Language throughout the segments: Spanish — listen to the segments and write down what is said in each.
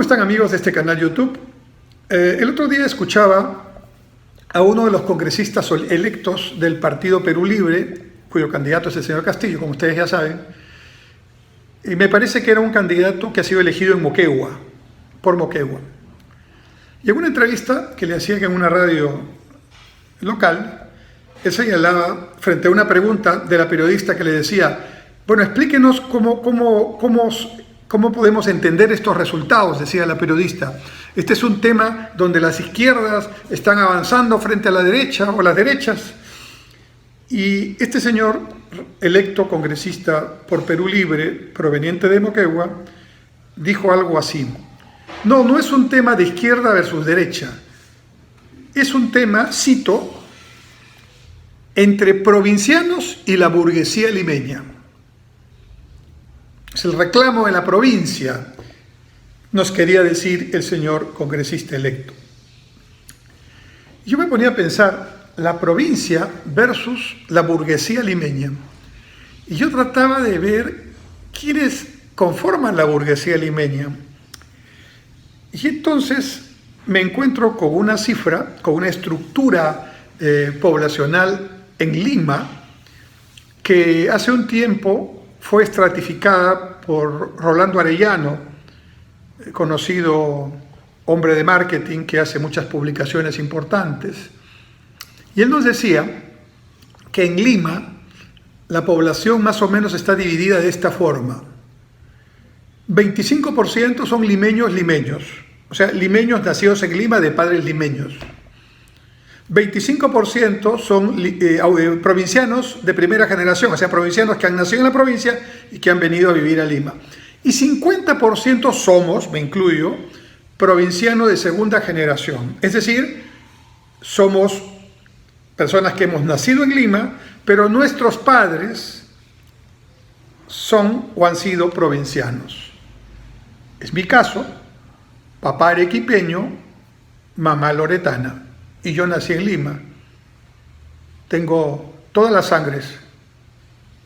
están, amigos de este canal YouTube? El otro día escuchaba a uno de los congresistas electos del partido Perú Libre, cuyo candidato es el señor Castillo, como ustedes ya saben, y me parece que era un candidato que ha sido elegido en Moquegua, por Moquegua. Y en una entrevista que le hacían en una radio local, él señalaba, frente a una pregunta de la periodista que le decía, bueno, explíquenos cómo podemos entender estos resultados, decía la periodista. Este es un tema donde las izquierdas están avanzando frente a la derecha o las derechas. Y este señor, electo congresista por Perú Libre, proveniente de Moquegua, dijo algo así. No es un tema de izquierda versus derecha. Es un tema, cito, entre provincianos y la burguesía limeña. Es el reclamo de la provincia, nos quería decir el señor congresista electo. Yo me ponía a pensar, la provincia versus la burguesía limeña. Y yo trataba de ver quiénes conforman la burguesía limeña. Y entonces me encuentro con una cifra, con una estructura poblacional en Lima, que hace un tiempo fue estratificada por Rolando Arellano, conocido hombre de marketing que hace muchas publicaciones importantes. Y él nos decía que en Lima la población más o menos está dividida de esta forma. 25% son limeños, o sea, limeños nacidos en Lima de padres limeños. 25% son provincianos de primera generación, o sea, provincianos que han nacido en la provincia y que han venido a vivir a Lima. Y 50% somos, me incluyo, provincianos de segunda generación. Es decir, somos personas que hemos nacido en Lima, pero nuestros padres son o han sido provincianos. Es mi caso, papá arequipeño, mamá loretana. Y yo nací en Lima. Tengo todas las sangres,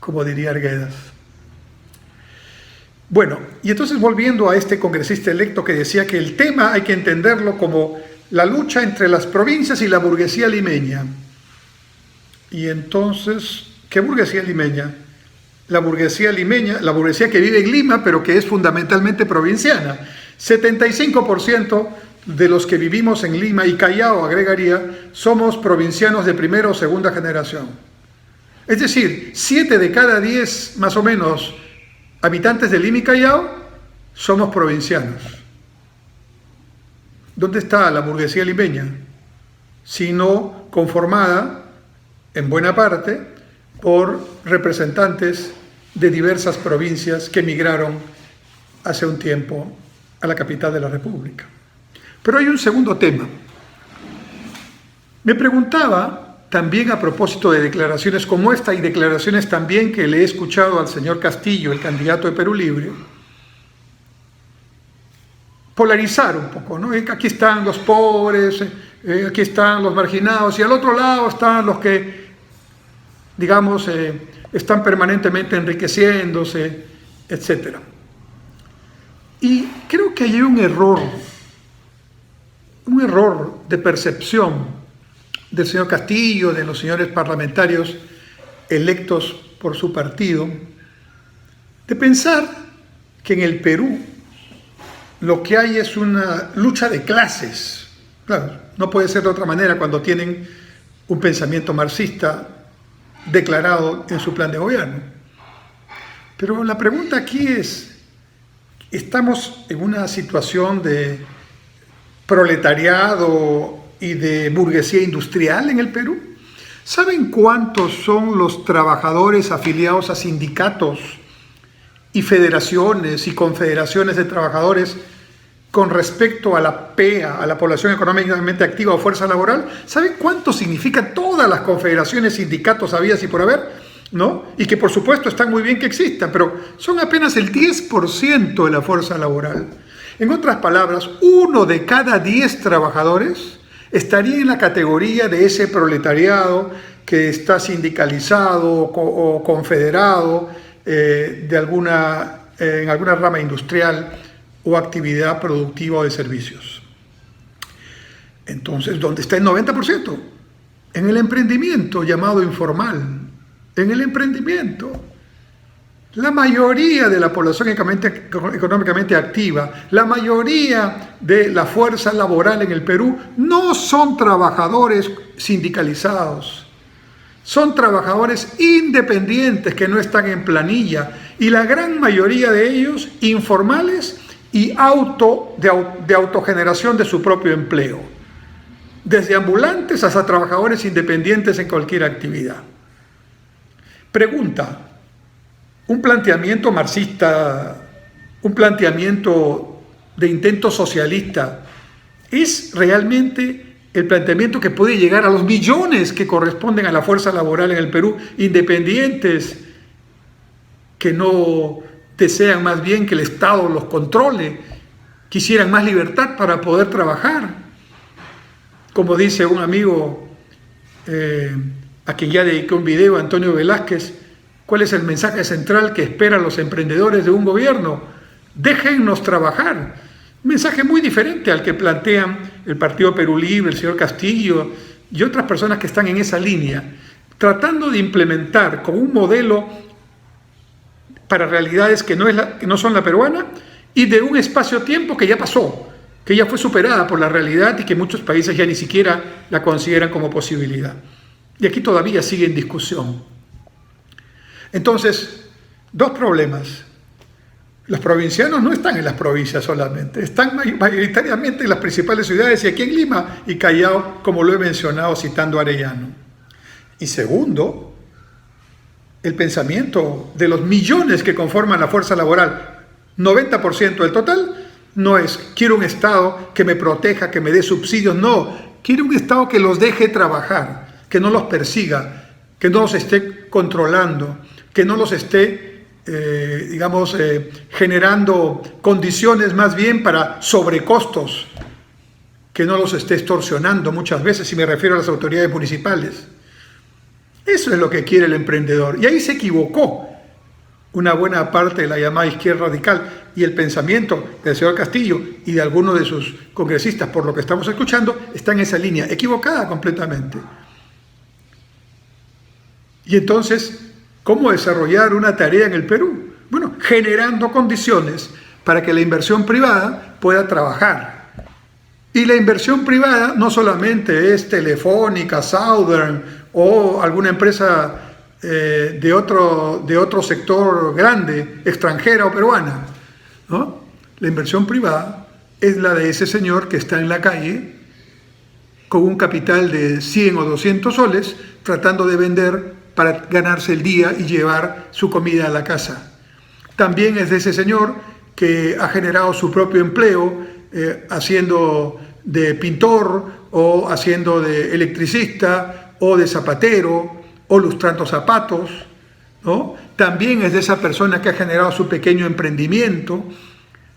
como diría Arguedas. Bueno, y entonces volviendo a este congresista electo que decía que el tema hay que entenderlo como la lucha entre las provincias y la burguesía limeña. Y entonces, ¿qué burguesía limeña? La burguesía limeña, la burguesía que vive en Lima, pero que es fundamentalmente provinciana. 75% de los que vivimos en Lima y Callao, agregaría, somos provincianos de primera o segunda generación. Es decir, 7 de cada 10, más o menos, habitantes de Lima y Callao, somos provincianos. ¿Dónde está la burguesía limeña? Sino conformada, en buena parte, por representantes de diversas provincias que emigraron hace un tiempo a la capital de la República. Pero hay un segundo tema. Me preguntaba también a propósito de declaraciones como esta y declaraciones también que le he escuchado al señor Castillo, el candidato de Perú Libre, polarizar un poco, ¿no? Aquí están los pobres, aquí están los marginados y al otro lado están los que, digamos, están permanentemente enriqueciéndose, etc. Y creo que hay un error de percepción del señor Castillo, de los señores parlamentarios electos por su partido, de pensar que en el Perú lo que hay es una lucha de clases. Claro, no puede ser de otra manera cuando tienen un pensamiento marxista declarado en su plan de gobierno. Pero la pregunta aquí es, ¿estamos en una situación de proletariado y de burguesía industrial en el Perú? ¿Saben cuántos son los trabajadores afiliados a sindicatos y federaciones y confederaciones de trabajadores con respecto a la PEA, a la población económicamente activa o fuerza laboral? ¿Saben cuánto significa todas las confederaciones, sindicatos habidas y por haber? ¿No? Y que por supuesto están muy bien que existan, pero son apenas el 10% de la fuerza laboral. En otras palabras, 1 de cada 10 trabajadores estaría en la categoría de ese proletariado que está sindicalizado o confederado en alguna rama industrial o actividad productiva o de servicios. Entonces, ¿dónde está el 90%? En el emprendimiento llamado informal. En el emprendimiento. La mayoría de la población económicamente activa, la mayoría de la fuerza laboral en el Perú no son trabajadores sindicalizados, son trabajadores independientes que no están en planilla y la gran mayoría de ellos informales y de autogeneración de su propio empleo, desde ambulantes hasta trabajadores independientes en cualquier actividad. Pregunta. Un planteamiento marxista, un planteamiento de intento socialista, ¿es realmente el planteamiento que puede llegar a los millones que corresponden a la fuerza laboral en el Perú, independientes, que no desean más bien que el Estado los controle, quisieran más libertad para poder trabajar? Como dice un amigo a quien ya dediqué un video, Antonio Velázquez, ¿cuál es el mensaje central que esperan los emprendedores de un gobierno? Déjennos trabajar. Un mensaje muy diferente al que plantean el Partido Perú Libre, el señor Castillo y otras personas que están en esa línea, tratando de implementar como un modelo para realidades que no son la peruana y de un espacio-tiempo que ya pasó, que ya fue superada por la realidad y que muchos países ya ni siquiera la consideran como posibilidad. Y aquí todavía sigue en discusión. Entonces, dos problemas. Los provincianos no están en las provincias solamente, están mayoritariamente en las principales ciudades y aquí en Lima y Callao, como lo he mencionado citando a Arellano. Y segundo, el pensamiento de los millones que conforman la fuerza laboral, 90% del total, no es quiero un Estado que me proteja, que me dé subsidios, no, quiero un Estado que los deje trabajar, que no los persiga, que no los esté controlando, que no los esté, generando condiciones más bien para sobrecostos, que no los esté extorsionando muchas veces, si me refiero a las autoridades municipales. Eso es lo que quiere el emprendedor. Y ahí se equivocó una buena parte de la llamada izquierda radical y el pensamiento del señor Castillo y de algunos de sus congresistas, por lo que estamos escuchando, está en esa línea, equivocada completamente. Y entonces, ¿cómo desarrollar una tarea en el Perú? Bueno, generando condiciones para que la inversión privada pueda trabajar. Y la inversión privada no solamente es Telefónica, Southern o alguna empresa de otro sector grande, extranjera o peruana, ¿no? La inversión privada es la de ese señor que está en la calle con un capital de 100 o 200 soles tratando de vender para ganarse el día y llevar su comida a la casa. También es de ese señor que ha generado su propio empleo haciendo de pintor o haciendo de electricista o de zapatero o lustrando zapatos, ¿no? También es de esa persona que ha generado su pequeño emprendimiento,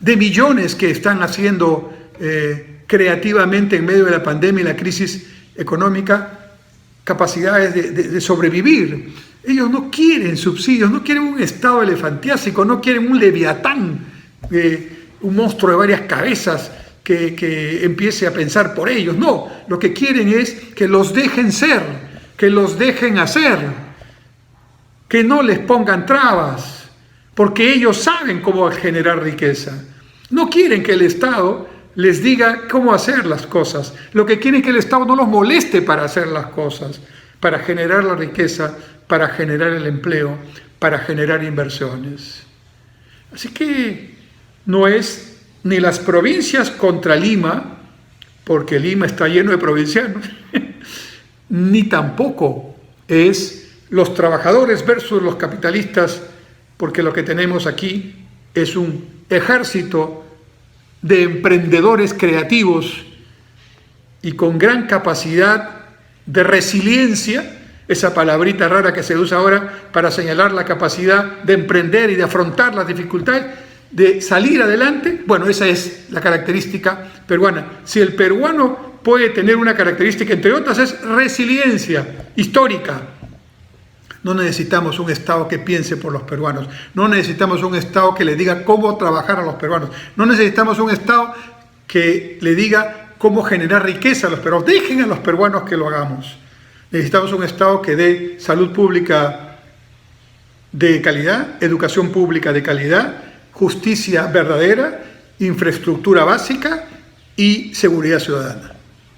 de millones que están haciendo creativamente en medio de la pandemia y la crisis económica capacidades de sobrevivir. Ellos no quieren subsidios, no quieren un Estado elefantiásico, no quieren un leviatán, un monstruo de varias cabezas que empiece a pensar por ellos. No, lo que quieren es que los dejen ser, que los dejen hacer, que no les pongan trabas, porque ellos saben cómo generar riqueza. No quieren que el Estado les diga cómo hacer las cosas. Lo que quieren es que el Estado no los moleste para hacer las cosas, para generar la riqueza, para generar el empleo, para generar inversiones. Así que no es ni las provincias contra Lima, porque Lima está lleno de provincianos, ni tampoco es los trabajadores versus los capitalistas, porque lo que tenemos aquí es un ejército de emprendedores creativos y con gran capacidad de resiliencia, esa palabrita rara que se usa ahora para señalar la capacidad de emprender y de afrontar las dificultades, de salir adelante. Bueno, esa es la característica peruana. Si el peruano puede tener una característica, entre otras, es resiliencia histórica. No necesitamos un Estado que piense por los peruanos. No necesitamos un Estado que le diga cómo trabajar a los peruanos. No necesitamos un Estado que le diga cómo generar riqueza a los peruanos. Dejen a los peruanos que lo hagamos. Necesitamos un Estado que dé salud pública de calidad, educación pública de calidad, justicia verdadera, infraestructura básica y seguridad ciudadana.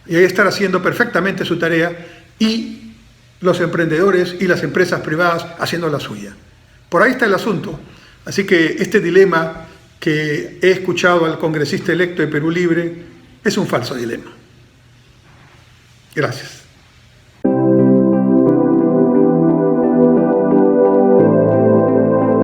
Y ahí estar haciendo perfectamente su tarea y los emprendedores y las empresas privadas haciendo la suya. Por ahí está el asunto. Así que este dilema que he escuchado al congresista electo de Perú Libre es un falso dilema. Gracias.